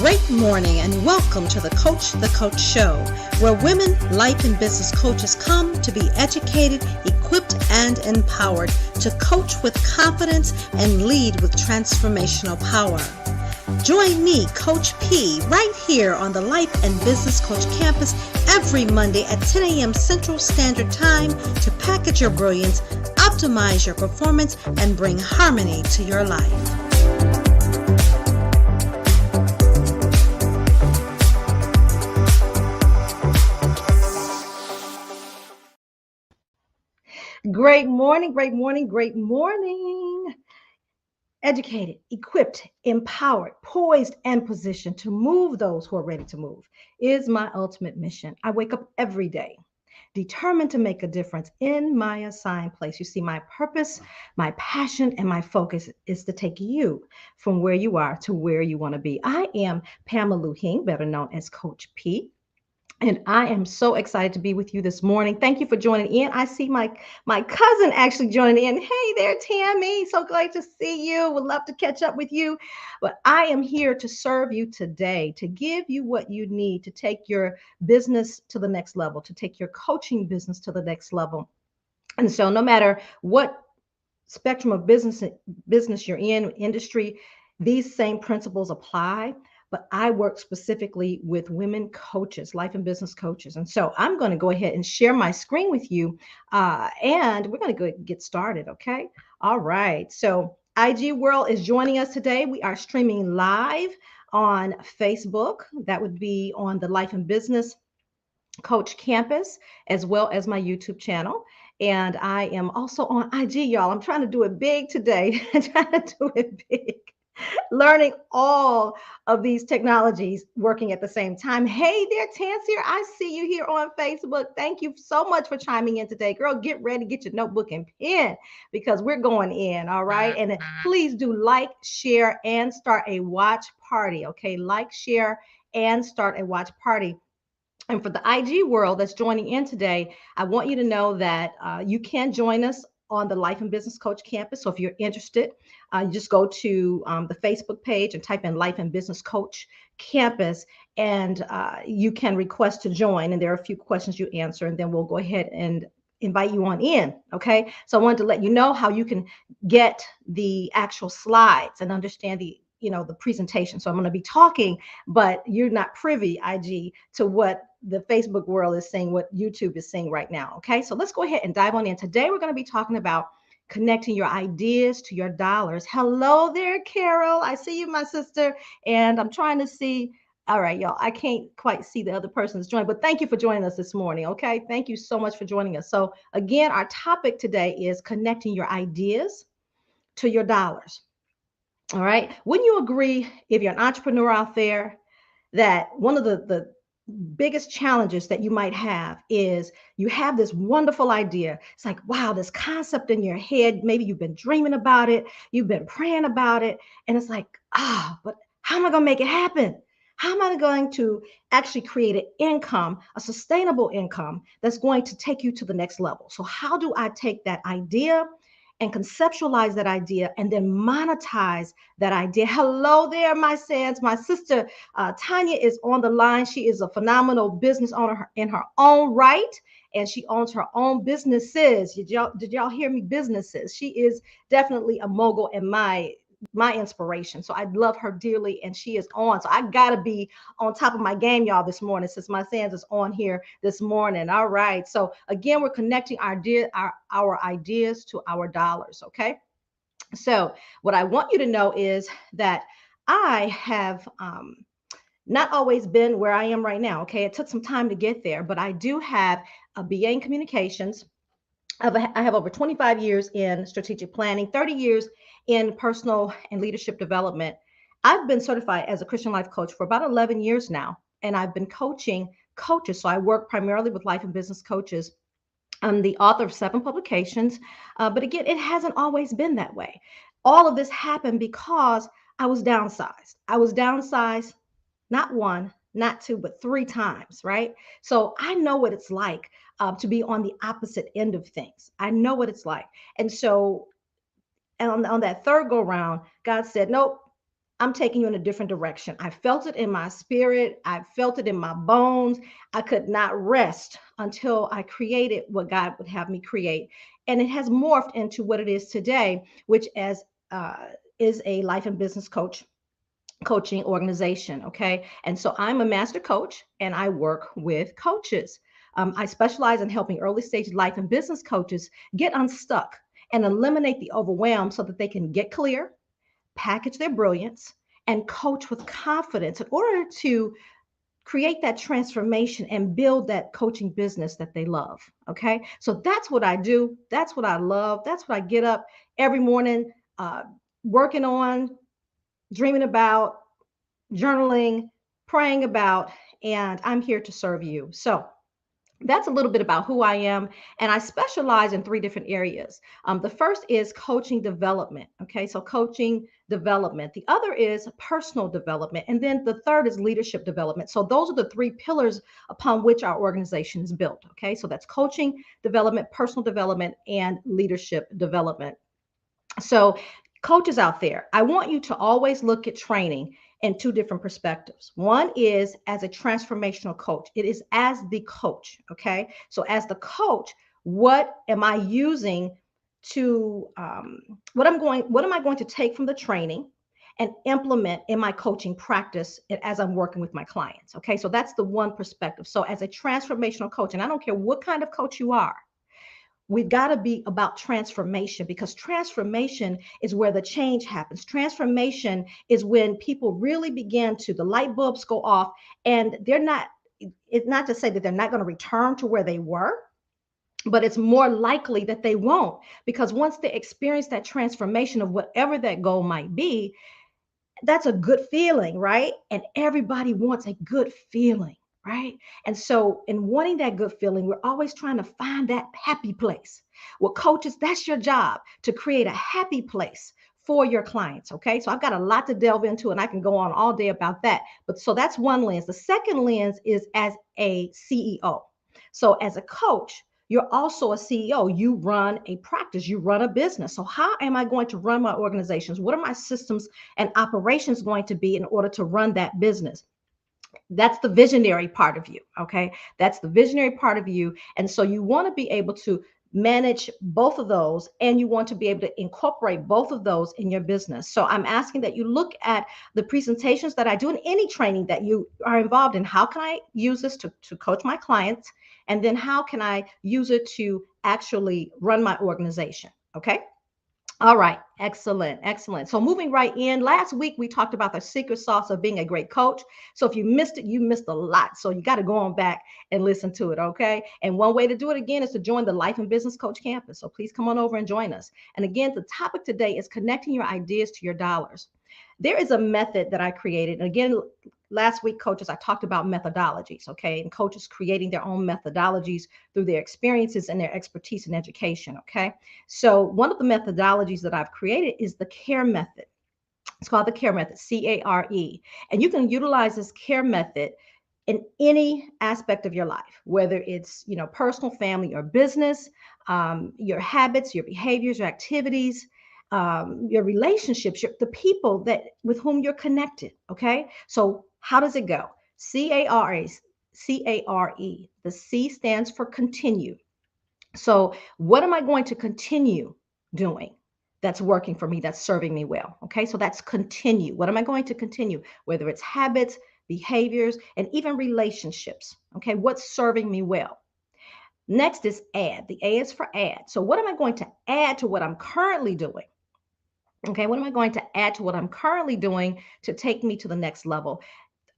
Great morning and welcome to the Coach Show, where women, life and business coaches come to be educated, equipped, and empowered to coach with confidence and lead with transformational power. Join me, Coach P, right here on the Life and Business Coach campus every Monday at 10 a.m. Central Standard Time to package your brilliance, optimize your performance, and bring harmony to your life. Great morning, great morning, great morning. Educated, equipped, empowered, poised, and positioned to move those who are ready to move is my ultimate mission. I wake up every day determined to make a difference in my assigned place. You see, my purpose, my passion, and my focus is to take you from where you are to where you want to be. I am Pamela Lue-Hing, better known as Coach P. And I am so excited to be with you this morning. Thank you for joining in. I see my cousin actually joining in. Hey there, Tammy. So glad to see you. Would love to catch up with you. But I am here to serve you today, to give you what you need to take your business to the next level, to take your coaching business to the next level. And so no matter what spectrum of business you're in, industry, these same principles apply. But I work specifically with women coaches, life and business coaches. And so I'm going to go ahead and share my screen with you. And we're going to go get started. Okay. All right. So IG World is joining us today. We are streaming live on Facebook. That would be on the Life and Business Coach Campus, as well as my YouTube channel. And I am also on IG, y'all. I'm trying to do it big today. I'm trying to do it big. Learning all of these technologies working at the same time. Hey there, Tansier. I see you here on Facebook. Thank you so much for chiming in today. Girl, get ready, get your notebook and pen because we're going in, all right? And please do like, share, and start a watch party, okay? Like, share, and start a watch party. And for the IG world that's joining in today, I want you to know that you can join us on the Life and Business Coach campus. So if you're interested, you just go to the Facebook page and type in Life and Business Coach campus, and you can request to join. And there are a few questions you answer, and then we'll go ahead and invite you on in. Okay. So I wanted to let you know how you can get the actual slides and understand the presentation. So I'm going to be talking, but you're not privy, IG, to what the Facebook world is saying, what YouTube is saying right now. Okay, so let's go ahead and dive on in. Today, we're going to be talking about connecting your ideas to your dollars. Hello there, Carol. I see you, my sister, and I'm trying to see. All right, y'all, I can't quite see the other person's joining, but thank you for joining us this morning. Okay, thank you so much for joining us. So again, our topic today is connecting your ideas to your dollars. All right. Wouldn't you agree, if you're an entrepreneur out there, that one of the biggest challenges that you might have is you have this wonderful idea. It's like, wow, this concept in your head. Maybe you've been dreaming about it. You've been praying about it. And it's like, but how am I going to make it happen? How am I going to actually create an income, a sustainable income that's going to take you to the next level? So how do I take that idea and conceptualize that idea and then monetize that idea? Hello there, my sons. My sister Tanya is on the line. She is a phenomenal business owner in her own right, and she owns her own businesses. Did y'all hear me? Businesses. She is definitely a mogul and my inspiration. So I love her dearly, and she is on. So I gotta be on top of my game, y'all, this morning, since my Sands is on here this morning. All right. So again, we're connecting our ideas to our dollars. Okay. So what I want you to know is that I have not always been where I am right now. Okay. It took some time to get there, but I do have a BA in communications. I have over 25 years in strategic planning, 30 years in personal and leadership development. I've been certified as a Christian life coach for about 11 years now, and I've been coaching coaches. So I work primarily with life and business coaches. I'm the author of 7 publications, but again, it hasn't always been that way. All of this happened because I was downsized. I was downsized, not one, not 2, but 3 times, right? So I know what it's like to be on the opposite end of things. I know what it's like. And so on that third go round, God said, nope, I'm taking you in a different direction. I felt it in my spirit. I felt it in my bones. I could not rest until I created what God would have me create. And it has morphed into what it is today, which uh, is a life and business coaching organization. Okay. And so I'm a master coach and I work with coaches. I specialize in helping early stage life and business coaches get unstuck and eliminate the overwhelm so that they can get clear, package their brilliance, and coach with confidence in order to create that transformation and build that coaching business that they love. Okay. So that's what I do. That's what I love. That's what I get up every morning working on, dreaming about, journaling, praying about, and I'm here to serve you. So that's a little bit about who I am. And I specialize in three different areas. The first is coaching development. Okay, so coaching development. The other is personal development. And then the third is leadership development. So those are the three pillars upon which our organization is built. Okay, so that's coaching development, personal development, and leadership development. So, coaches out there, I want you to always look at training in two different perspectives. One is as a transformational coach, it is as the coach. Okay. So, as the coach, what am I using to, what am I going to take from the training and implement in my coaching practice as I'm working with my clients? Okay. So, that's the one perspective. So, as a transformational coach, and I don't care what kind of coach you are, we've got to be about transformation because transformation is where the change happens. Transformation is when people really begin to, the light bulbs go off and they're not, it's not to say that they're not going to return to where they were, but it's more likely that they won't because once they experience that transformation of whatever that goal might be, that's a good feeling, right? And everybody wants a good feeling, right? And so, in wanting that good feeling, we're always trying to find that happy place. Well, coaches, that's your job to create a happy place for your clients. Okay. So, I've got a lot to delve into, and I can go on all day about that. But so that's one lens. The second lens is as a CEO. So, as a coach, you're also a CEO. You run a practice, you run a business. So, how am I going to run my organizations? What are my systems and operations going to be in order to run that business? That's the visionary part of you. Okay. That's the visionary part of you. And so you want to be able to manage both of those and you want to be able to incorporate both of those in your business. So I'm asking that you look at the presentations that I do in any training that you are involved in. How can I use this to coach my clients? And then how can I use it to actually run my organization? Okay. All right, excellent, excellent. So moving right in, last week we talked about the secret sauce of being a great coach. So if you missed it, you missed a lot. So you got to go on back and listen to it, okay? And one way to do it again is to join the Life and Business Coach Campus. So please come on over and join us. And again, the topic today is connecting your ideas to your dollars. There is a method that I created. And again, last week, coaches, I talked about methodologies, okay? And coaches creating their own methodologies through their experiences and their expertise in education, okay? So one of the methodologies that I've created is the CARE method. It's called the CARE method, CARE. And you can utilize this CARE method in any aspect of your life, whether it's, personal, family, or business, your habits, your behaviors, your activities, your relationships, the people that with whom you're connected. Okay. So how does it go? CARE, CARE. The C stands for continue. So, what am I going to continue doing that's working for me, that's serving me well? Okay, so that's continue. What am I going to continue? Whether it's habits, behaviors, and even relationships. Okay, what's serving me well? Next is add. The A is for add. So, what am I going to add to what I'm currently doing? Okay, what am I going to add to what I'm currently doing to take me to the next level?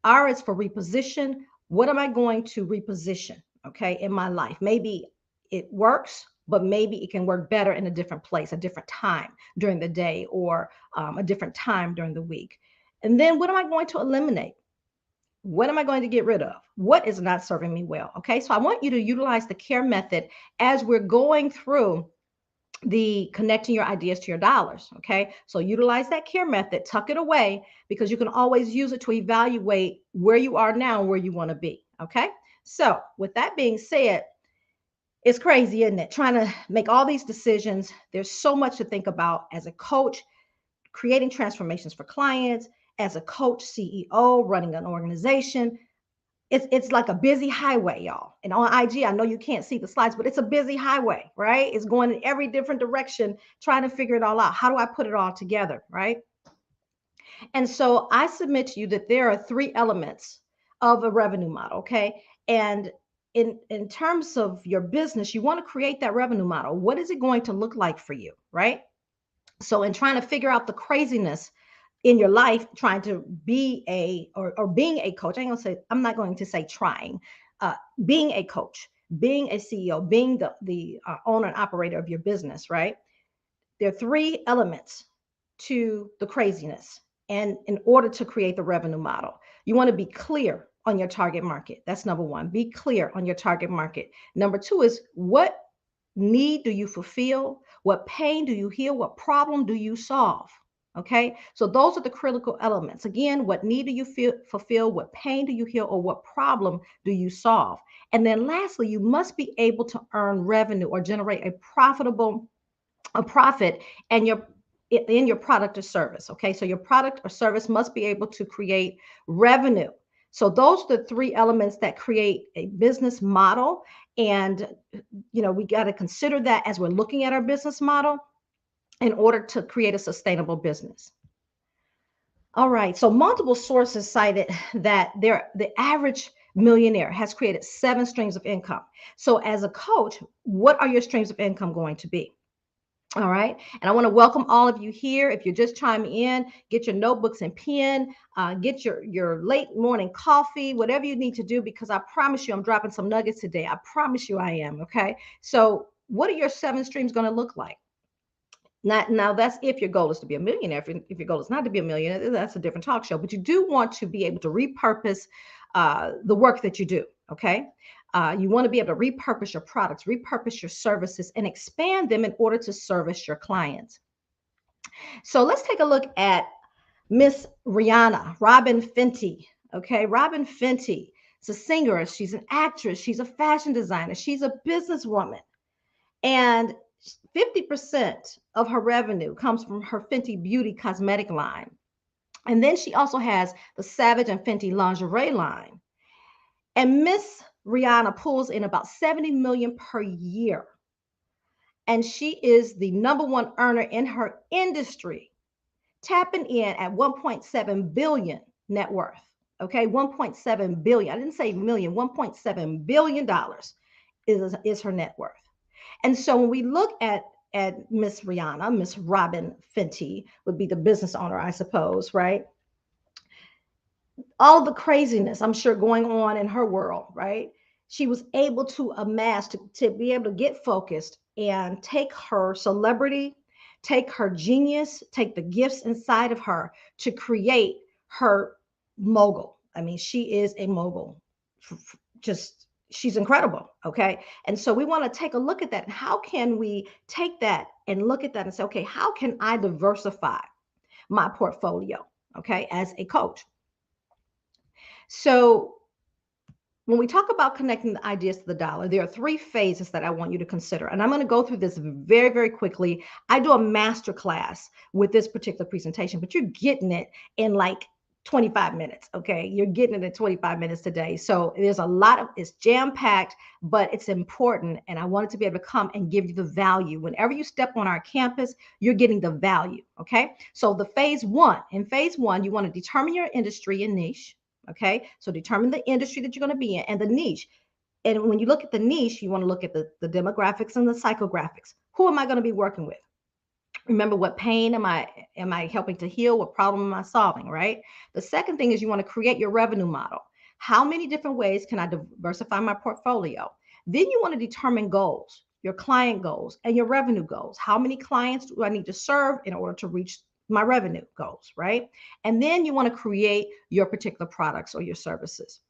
R is for reposition. What am I going to reposition, okay, in my life? Maybe it works, but maybe it can work better in a different place, a different time during the day, or a different time during the week. And then what am I going to eliminate? What am I going to get rid of? What is not serving me well? Okay, so I want you to utilize the CARE method as we're going through the connecting your ideas to your dollars. Okay. So utilize that CARE method, tuck it away because you can always use it to evaluate where you are now and where you want to be. Okay. So with that being said, it's crazy, isn't it? Trying to make all these decisions. There's so much to think about as a coach, creating transformations for clients, as a coach, CEO, running an organization, it's like a busy highway, y'all. And on IG, I know you can't see the slides, but it's a busy highway, right? It's going in every different direction, trying to figure it all out. How do I put it all together, right? And so I submit to you that there are three elements of a revenue model, okay? And in terms of your business, you want to create that revenue model. What is it going to look like for you, right? So in trying to figure out the craziness in your life, trying to be or being a coach, I'm not going to say trying, being a coach, being a CEO, being the owner and operator of your business, right? There are three elements to the craziness. And in order to create the revenue model, you want to be clear on your target market. That's number one. Be clear on your target market. Number two is, what need do you fulfill? What pain do you heal? What problem do you solve? Okay, so those are the critical elements. Again, what need do you fulfill? What pain do you heal? Or what problem do you solve? And then lastly, you must be able to earn revenue or generate a profit and in your product or service. Okay, so your product or service must be able to create revenue. So those are the three elements that create a business model. And we got to consider that as we're looking at our business model in order to create a sustainable business. All right, so multiple sources cited that the average millionaire has created 7 streams of income. So as a coach, what are your streams of income going to be? All right. And I want to welcome all of you here. If you're just chiming in, get your notebooks and pen, get your late morning coffee, whatever you need to do, because I promise you, I'm dropping some nuggets today. I promise you I am. Okay. So what are your 7 streams going to look like? Now that's if your goal is to be a millionaire. If your goal is not to be a millionaire, that's a different talk show. But you do want to be able to repurpose the work that you do. Okay. You want to be able to repurpose your products, repurpose your services, and expand them in order to service your clients. So let's take a look at Miss Robin Fenty. Okay, Robin Fenty is a singer, she's an actress, she's a fashion designer, she's a businesswoman. And 50% of her revenue comes from her Fenty Beauty cosmetic line. And then she also has the Savage and Fenty lingerie line. And Miss Rihanna pulls in about 70 million per year. And she is the number one earner in her industry, tapping in at 1.7 billion net worth. Okay, 1.7 billion. I didn't say million, 1.7 billion dollars is her net worth. And so when we look at Miss Rihanna, Miss Robin Fenty would be the business owner, I suppose, right? All the craziness I'm sure going on in her world, right? She was able to amass, to be able to get focused and take her celebrity, take her genius, take the gifts inside of her to create her mogul. I mean, she is a mogul. Just, she's incredible. Okay. And so we want to take a look at that. And how can we take that and look at that and say, okay, how can I diversify my portfolio? Okay. As a coach. So when we talk about connecting the ideas to the dollar, there are 3 phases that I want you to consider. And I'm going to go through this very, very quickly. I do a master class with this particular presentation, but you're getting it in like 25 minutes. Okay. You're getting it in 25 minutes today. So there's a lot of, it's jam-packed, but it's important. And I wanted to be able to come and give you the value. Whenever you step on our campus, you're getting the value. Okay. So in phase one, you want to determine your industry and niche. Okay, so determine the industry that you're going to be in and the niche. And when you look at the niche, you want to look at the demographics and the psychographics. Who am I going to be working with? Remember, what pain am I helping to heal? What problem am I solving, right? The second thing is you want to create your revenue model. How many different ways can I diversify my portfolio? Then you want to determine goals, your client goals and your revenue goals. How many clients do I need to serve in order to reach my revenue goals, right? And then you want to create your particular products or your services.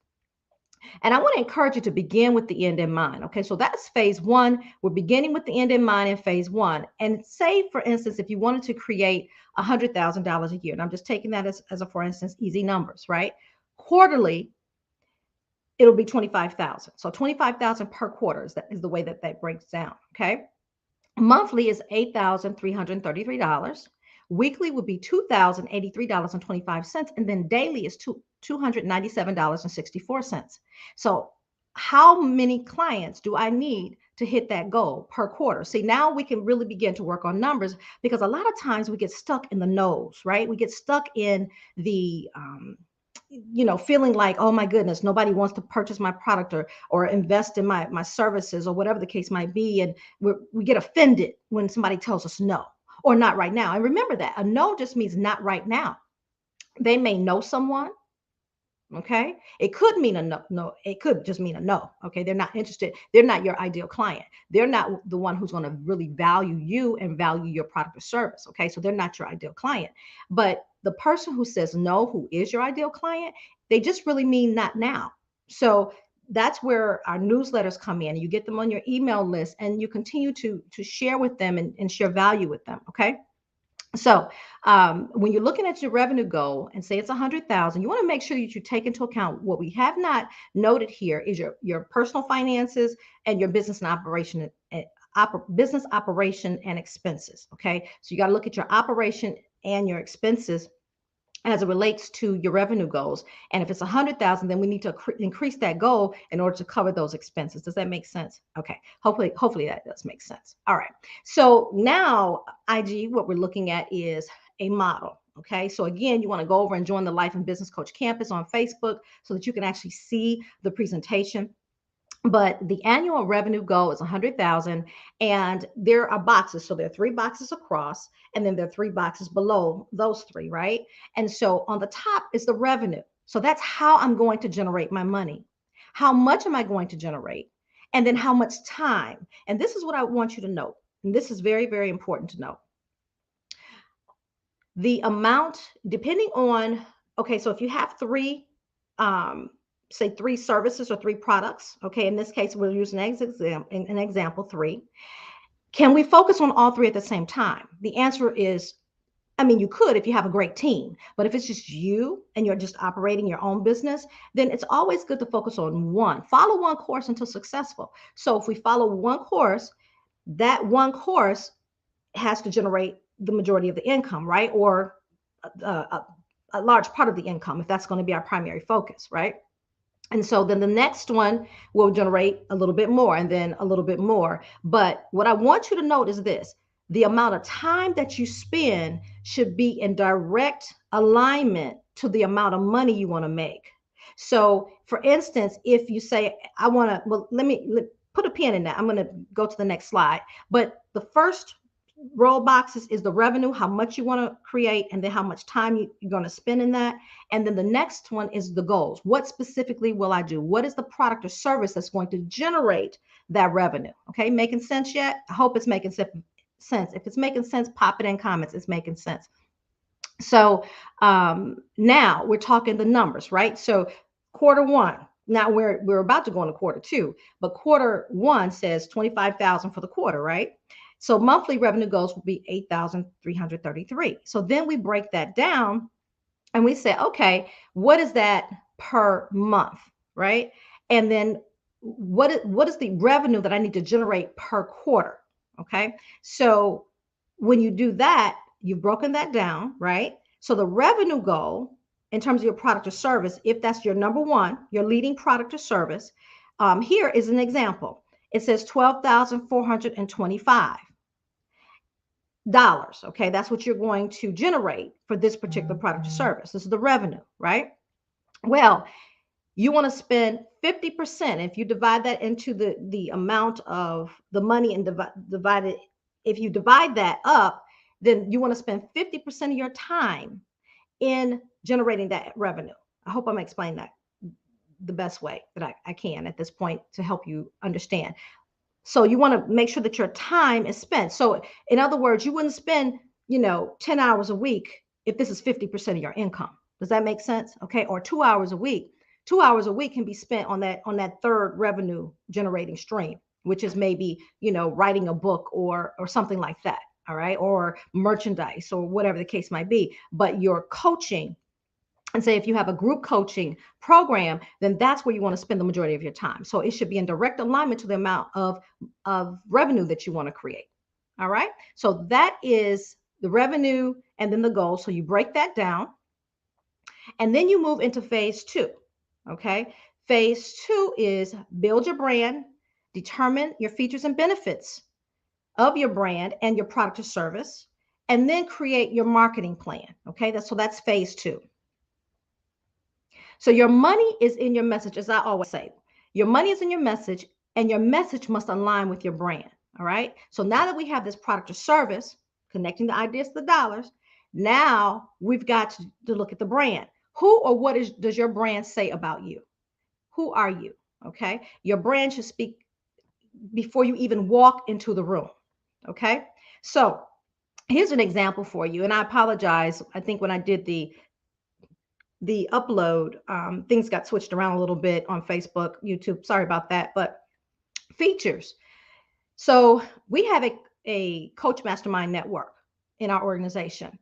And I want to encourage you to begin with the end in mind. Okay, so that's phase one. We're beginning with the end in mind in phase one. And say, for instance, if you wanted to create $100,000 a year, and I'm just taking that as a, for instance, easy numbers, right? Quarterly, it'll be 25,000. So 25,000 per quarter is the way that breaks down. Okay. Monthly is $8,333. Weekly would be $2,083.25. And then daily is $297.64. So how many clients do I need to hit that goal per quarter? See, now we can really begin to work on numbers, because a lot of times we get stuck in the nose, right? We get stuck in the, feeling like, oh my goodness, nobody wants to purchase my product, or invest in my services, or whatever the case might be. And we get offended when somebody tells us no, or not right now. And remember that a no just means not right now. They may know someone. Okay. It could mean a no. No, it could just mean a no. Okay. They're not interested. They're not your ideal client. They're not the one who's going to really value you and value your product or service. Okay. So they're not your ideal client. But the person who says no, who is your ideal client, they just really mean not now. So that's where our newsletters come in. You get them on your email list, and you continue to share with them, and share value with them. Okay. So when you're looking at your revenue goal and say it's 100,000, you want to make sure that you take into account what we have not noted here is your personal finances and your business and operation, business operation and expenses. Okay, so you got to look at your operation and your expenses as it relates to your revenue goals. And if it's 100,000, then we need to increase that goal in order to cover those expenses. Does that make sense? Okay. Hopefully that does make sense. All right. So now IG, what we're looking at is a model. Okay. So again, you want to go over and join the Life and Business Coach Campus on Facebook so that you can actually see the presentation. But the annual revenue goal is 100,000, and there are boxes. So there are 3 boxes across, and then there are 3 boxes below those 3, right? And so on the top is the revenue. So that's how I'm going to generate my money. How much am I going to generate? And then how much time? And this is what I want you to know. And this is very, very important to know. The amount, depending on, okay, so if you have 3, say 3 services or 3 products. Okay. In this case, we'll use an example 3. Can we focus on all 3 at the same time? The answer is, I mean, you could if you have a great team, but if it's just you and you're just operating your own business, then it's always good to focus on one. Follow one course until successful. So if we follow one course, that one course has to generate the majority of the income, right? Or a large part of the income, if that's going to be our primary focus, right? And so then the next one will generate a little bit more, and then a little bit more. But what I want you to note is this: the amount of time that you spend should be in direct alignment to the amount of money you want to make. So for instance, if you say, I want to, well, let me put a pin in that. I'm going to go to the next slide. But the first row boxes is the revenue, how much you want to create, and then how much time you're going to spend in that. And then the next one is the goals. What specifically will I do? What is the product or service that's going to generate that revenue? Okay, making sense yet? I hope it's making sense. If it's making sense, pop it in comments. It's making sense. So now we're talking the numbers, right? So quarter 1. Now we're about to go into quarter 2, but quarter 1 says 25,000 for the quarter, right? So monthly revenue goals will be 8,333. So then we break that down and we say, okay, what is that per month, right? And then what is the revenue that I need to generate per quarter? Okay. So when you do that, you've broken that down, right? So the revenue goal in terms of your product or service, if that's your number 1, your leading product or service, here is an example. It says $12,425. Okay, that's what you're going to generate for this particular product or service. This is the revenue, right? Well, you want to spend 50%. If you divide that into the amount of the money and divide it, if you divide that up, then you want to spend 50% of your time in generating that revenue. I hope I'm explaining that the best way that I can at this point to help you understand. So you want to make sure that your time is spent. So in other words, you wouldn't spend, 10 hours a week if this is 50% of your income. Does that make sense? Okay. Or 2 hours a week. 2 hours a week can be spent on that third revenue generating stream, which is maybe, writing a book or something like that. All right. Or merchandise or whatever the case might be. But your coaching, and say if you have a group coaching program, then that's where you want to spend the majority of your time. So it should be in direct alignment to the amount of revenue that you want to create. All right. So that is the revenue, and then the goal. So you break that down, and then you move into phase two. Okay. Phase two is build your brand, determine your features and benefits of your brand and your product or service, and then create your marketing plan. Okay. That's phase two. So your money is in your message, as I always say. Your money is in your message, and your message must align with your brand. All right. So now that we have this product or service, connecting the ideas to the dollars, now we've got to look at the brand. Who or what does your brand say about you? Who are you? Okay. Your brand should speak before you even walk into the room. Okay. So here's an example for you. And I apologize. I think when I did the upload, things got switched around a little bit on Facebook, YouTube. Sorry about that. But features. So we have a coach mastermind network in our organization.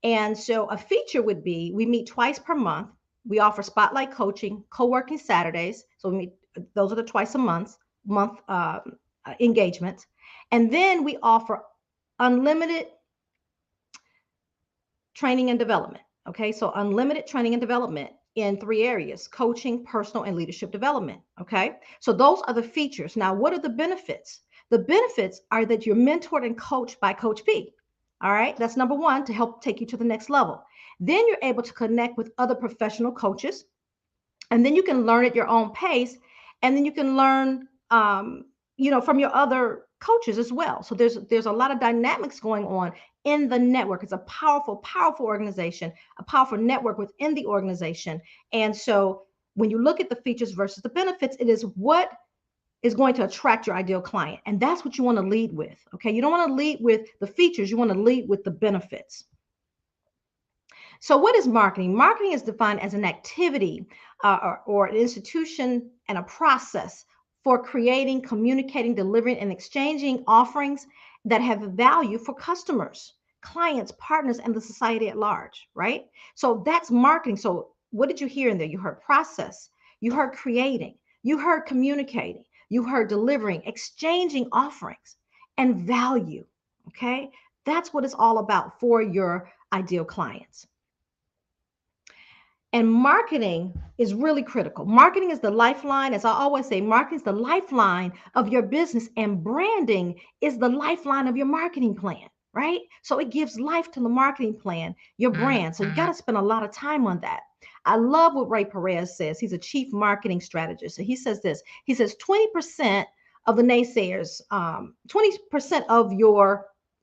And so a feature would be we meet twice per month. We offer spotlight coaching, co-working Saturdays. So we meet, those are the twice a month engagements. And then we offer unlimited training and development. Okay, so unlimited training and development in three areas: coaching, personal, and leadership development. Okay, so those are the features. Now, what are the benefits? The benefits are that you're mentored and coached by Coach P. All right, that's number one, to help take you to the next level. Then you're able to connect with other professional coaches, and then you can learn at your own pace, and then you can learn from your other coaches as well. So there's a lot of dynamics going on in the network. It's a powerful organization, a powerful network within the organization. And so when you look at the features versus the benefits, it is what is going to attract your ideal client, and that's what you want to lead with. Okay, you don't want to lead with the features, you want to lead with the benefits. So what is marketing? Marketing is defined as an activity or an institution and a process for creating, communicating, delivering, and exchanging offerings that have value for customers, clients, partners, and the society at large, right? So that's marketing. So what did you hear in there? You heard process, you heard creating, you heard communicating, you heard delivering, exchanging offerings, and value, okay? That's what it's all about for your ideal clients. And marketing is really critical. Marketing is the lifeline. As I always say, marketing is the lifeline of your business, and branding is the lifeline of your marketing plan, right? So it gives life to the marketing plan, your brand. So you got to spend a lot of time on that. I love what Ray Perez says. He's a chief marketing strategist. So he says this. He says 20% of the naysayers, 20%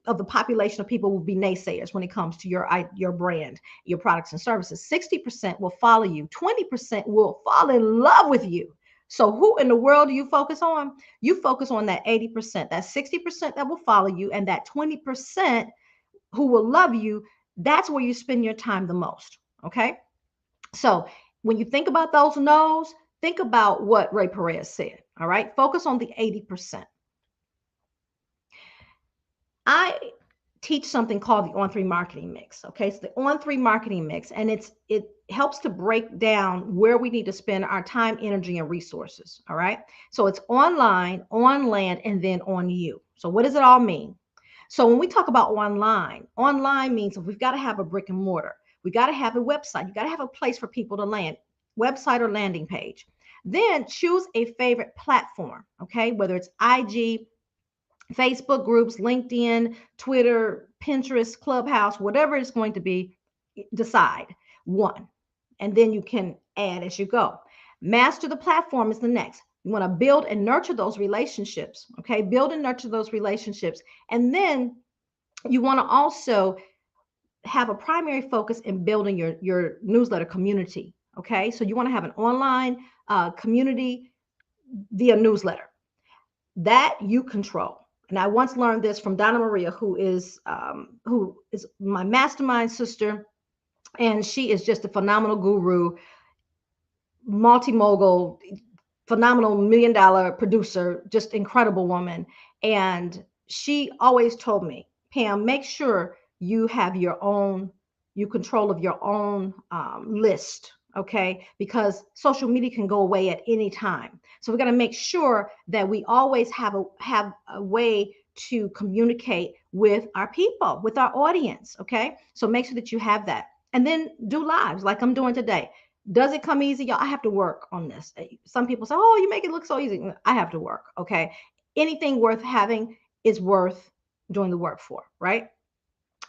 of the population of people will be naysayers when it comes to your brand, your products and services. 60% will follow you. 20% will fall in love with you. So who in the world do you focus on? You focus on that 80%, that 60% that will follow you, and that 20% who will love you. That's where you spend your time the most. Okay. So when you think about those no's, think about what Ray Perez said. All right. Focus on the 80%. I teach something called the on-3 marketing mix. Okay, so the on-3 marketing mix, and it helps to break down where we need to spend our time, energy, and resources. All right, so it's online, on land, and then on you. So what does it all mean? So when we talk about online means we've got to have a brick and mortar. We got to have a website. You got to have a place for people to land, website or landing page. Then choose a favorite platform. Okay, whether it's IG, Facebook groups, LinkedIn, Twitter, Pinterest, Clubhouse, whatever it's going to be, decide one. And then you can add as you go. Master the platform is the next. You want to build and nurture those relationships. Okay, build and nurture those relationships. And then you want to also have a primary focus in building your newsletter community. Okay, so you want to have an online community via newsletter that you control. And I once learned this from Donna Maria, who is my mastermind sister, and she is just a phenomenal guru, multi-mogul, phenomenal $1 million producer, just incredible woman. And she always told me, Pam, make sure you have you control of your own list. Okay, because social media can go away at any time. So we got to make sure that we always have a way to communicate with our people, with our audience. Okay. So make sure that you have that. And then do lives like I'm doing today. Does it come easy? Y'all, I have to work on this. Some people say, oh, you make it look so easy. I have to work. Okay. Anything worth having is worth doing the work for, right?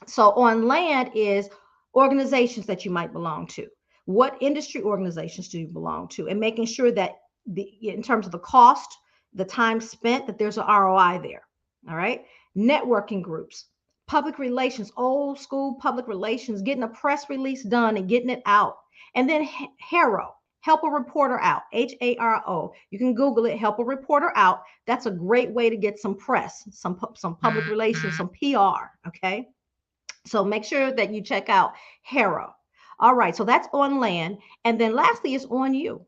So on land is organizations that you might belong to. What industry organizations do you belong to? And making sure that in terms of the cost, the time spent, that there's an ROI there. All right. Networking groups, public relations, old school public relations, getting a press release done and getting it out. And then HARO, help a reporter out, HARO. You can Google it, help a reporter out. That's a great way to get some press, some public relations, some PR. Okay. So make sure that you check out HARO. All right, so that's on land. And then lastly is on you.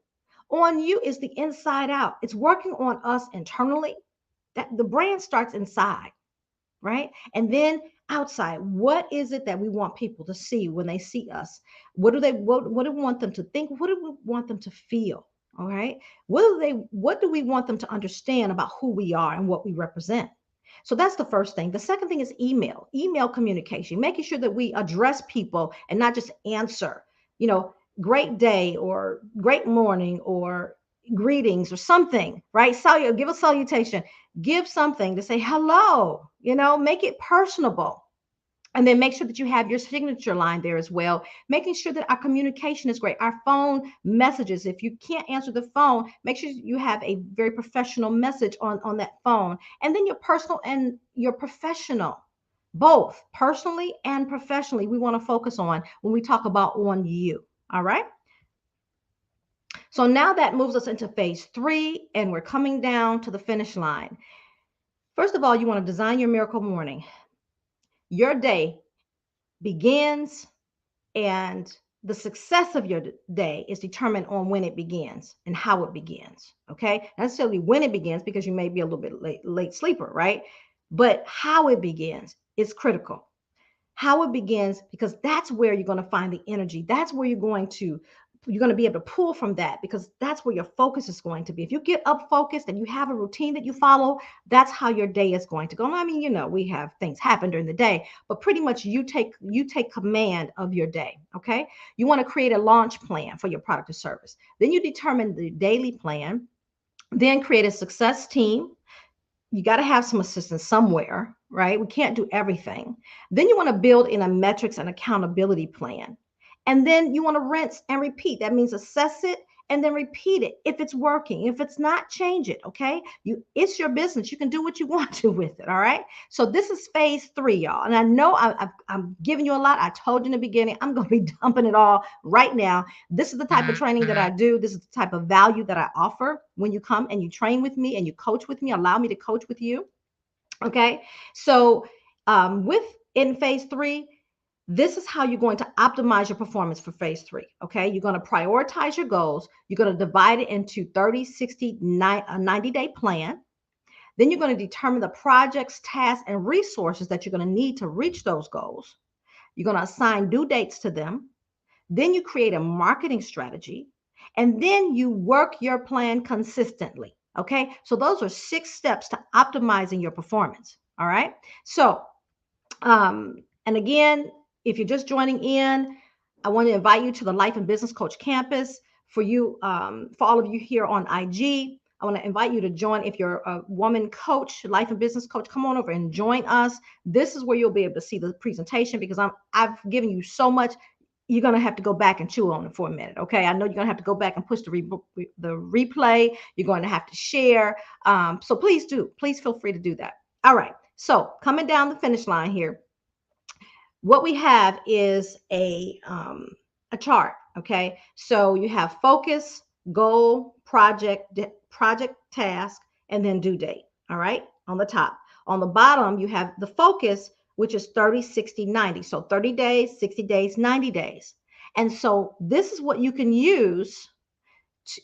On you is the inside out. It's working on us internally. That the brand starts inside, right? And then outside, what is it that we want people to see when they see us? What do we want them to think? What do we want them to feel? All right. What do we want them to understand about who we are and what we represent? So that's the first thing. The second thing is email communication, making sure that we address people and not just answer, great day or great morning or greetings or something, right? Give a salutation, give something to say hello, make it personable. And then make sure that you have your signature line there as well, making sure that our communication is great. Our phone messages, if you can't answer the phone, make sure you have a very professional message on that phone. And then your personal and your professional, both personally and professionally, we want to focus on when we talk about on you. All right. So now that moves us into phase 3, and we're coming down to the finish line. First of all, you want to design your miracle morning. Your day begins, and the success of your day is determined on when it begins and how it begins. Okay, not necessarily when it begins, because you may be a little bit late sleeper, right? But how it begins is critical. How it begins, because that's where you're going to find the energy. That's where you're going to be able to pull from that, because that's where your focus is going to be. If you get up focused and you have a routine that you follow, that's how your day is going to go. I mean, we have things happen during the day, but pretty much you take command of your day. Okay. You want to create a launch plan for your product or service. Then you determine the daily plan, then create a success team. You got to have some assistance somewhere, right? We can't do everything. Then you want to build in a metrics and accountability plan. And then you want to rinse and repeat. That means assess it and then repeat it. If it's working, if it's not, change it. Okay. It's your business. You can do what you want to with it. All right. So this is phase 3, y'all. And I know I'm giving you a lot. I told you in the beginning, I'm going to be dumping it all right now. This is the type of training that I do. This is the type of value that I offer when you come and you train with me and you coach with me, allow me to coach with you. Okay. So in phase 3, this is how you're going to optimize your performance for phase 3. Okay. You're going to prioritize your goals. You're going to divide it into 30, 60, 90-day plan. Then you're going to determine the projects, tasks, and resources that you're going to need to reach those goals. You're going to assign due dates to them. Then you create a marketing strategy, and then you work your plan consistently. Okay. So those are 6 steps to optimizing your performance. All right. So, and again, if you're just joining in, I want to invite you to the Life and Business Coach Campus. For all of you here on IG, I want to invite you to join. If you're a woman coach, life and business coach, come on over and join us. This is where you'll be able to see the presentation, because I've given you so much. You're going to have to go back and chew on it for a minute. Okay. I know you're going to have to go back and push the replay. You're going to have to share. So please feel free to do that. All right. So coming down the finish line here, what we have is a chart. Okay. So you have focus, goal, project, task, and then due date. All right. On the top. On the bottom, you have the focus, which is 30, 60, 90. So 30 days, 60 days, 90 days. And so this is what you can use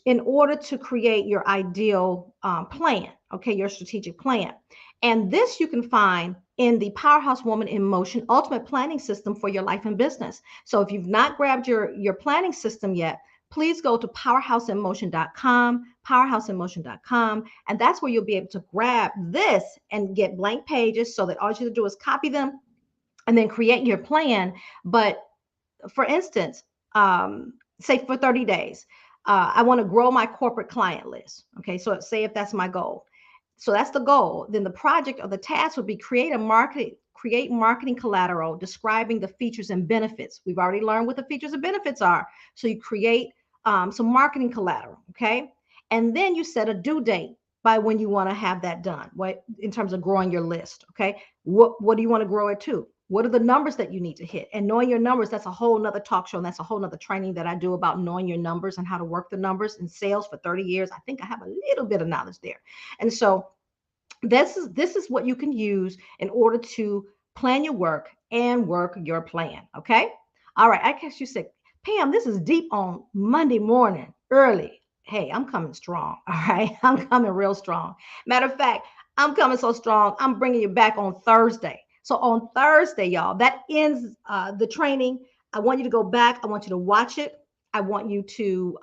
in order to create your ideal plan. Okay. Your strategic plan. And this you can find in the Powerhouse Woman in Motion Ultimate Planning System for your life and business. So if you've not grabbed your planning system yet, please go to powerhouseinmotion.com, powerhouseinmotion.com, and that's where you'll be able to grab this and get blank pages so that all you have to do is copy them and then create your plan. But for instance, say for 30 days, I want to grow my corporate client list. Okay, so say if that's my goal. So that's the goal. Then the project or the task would be create marketing collateral describing the features and benefits. We've already learned what the features and benefits are. So you create some marketing collateral, okay? And then you set a due date by when you want to have that done. What in terms of growing your list, okay? What do you want to grow it to? What are the numbers that you need to hit? And knowing your numbers, that's a whole nother talk show. And that's a whole nother training that I do about knowing your numbers and how to work the numbers in sales for 30 years. I think I have a little bit of knowledge there. And so this is what you can use in order to plan your work and work your plan. Okay. All right. I guess you said, Pam, this is deep on Monday morning early. Hey, I'm coming strong. All right. I'm coming real strong. Matter of fact, I'm coming so strong. I'm bringing you back on Thursday. So on Thursday, y'all, that ends the training. I want you to go back. I want you to watch it. I want you to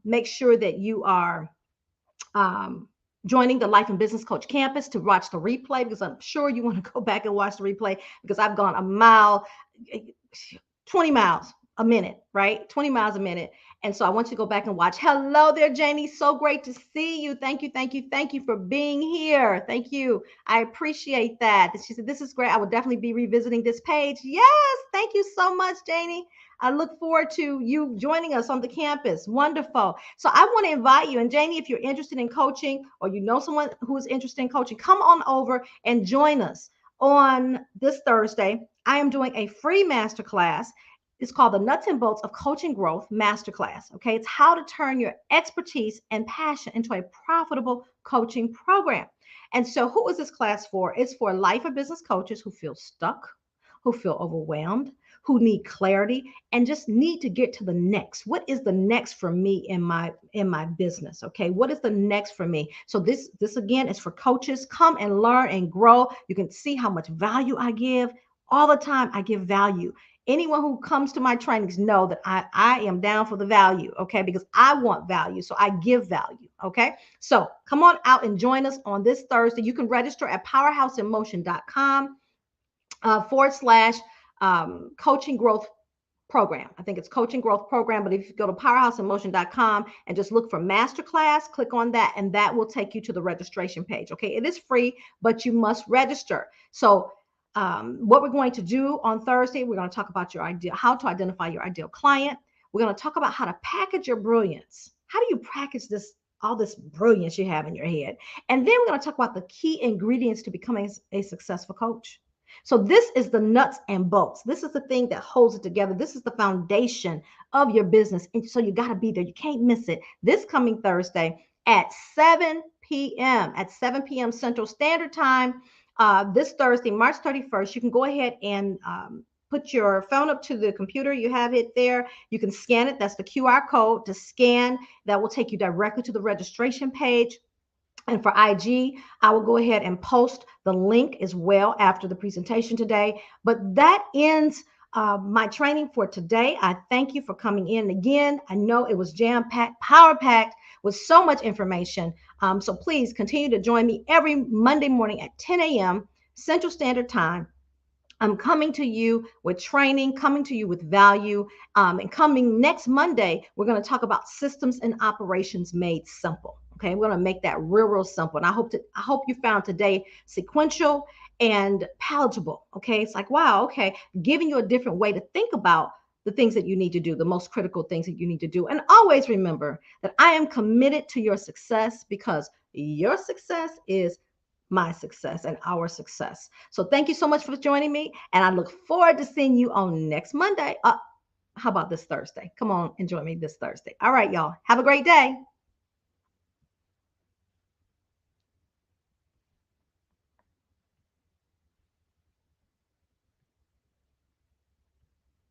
make sure that you are joining the Life and Business Coach campus to watch the replay, because I'm sure you want to go back and watch the replay, because I've gone a mile, 20 miles a minute, right? 20 miles a minute. And so I want you to go back and watch. Hello there, Janie. So great to see you. Thank you, thank you, thank you for being here. Thank you. I appreciate that. She said, this is great. I will definitely be revisiting this page. Yes, thank you so much, Janie. I look forward to you joining us on the campus. Wonderful. So I want to invite you. And Janie, if you're interested in coaching or you know someone who is interested in coaching, come on over and join us on this Thursday. I am doing a free masterclass. It's called the Nuts and Bolts of Coaching Growth Masterclass. Okay. It's how to turn your expertise and passion into a profitable coaching program. And so who is this class for? It's for life or business coaches who feel stuck, who feel overwhelmed, who need clarity and just need to get to the next. What is the next for me in my business? Okay, what is the next for me? So this again is for coaches. Come and learn and grow. You can see how much value I give. All the time I give value. Anyone who comes to my trainings know that I am down for the value, okay? Because I want value, so I give value, okay? So come on out and join us on this Thursday. You can register at powerhouseinmotion.com / coaching growth program. I think it's coaching growth program, but if you go to powerhouseinmotion.com and just look for masterclass, click on that, and that will take you to the registration page. Okay, it is free, but you must register. So what we're going to do on Thursday, we're going to talk about how to identify your ideal client. We're going to talk about how to package your brilliance. How do you package all this brilliance you have in your head? And then we're going to talk about the key ingredients to becoming a successful coach. So this is the nuts and bolts. This is the thing that holds it together. This is the foundation of your business. And so you got to be there. You can't miss it. This coming Thursday at 7 p.m. at 7 p.m. Central Standard Time. This Thursday, March 31st, you can go ahead and put your phone up to the computer. You have it there. You can scan it. That's the QR code to scan. That will take you directly to the registration page. And for IG, I will go ahead and post the link as well after the presentation today. But that ends my training for today. I thank you for coming in again. I know it was jam-packed, power-packed with so much information. So please continue to join me every Monday morning at 10 a.m. Central Standard Time. I'm coming to you with training, coming to you with value. And coming next Monday, we're going to talk about systems and operations made simple. Okay, we're going to make that real simple. And I hope you found today sequential and palatable. Okay, it's like, wow, okay, giving you a different way to think about the things that you need to do, the most critical things that you need to do. And always remember that I am committed to your success, because your success is my success and our success. So thank you so much for joining me. And I look forward to seeing you on next Monday. How about this Thursday? Come on and join me this Thursday. All right, y'all. Have a great day.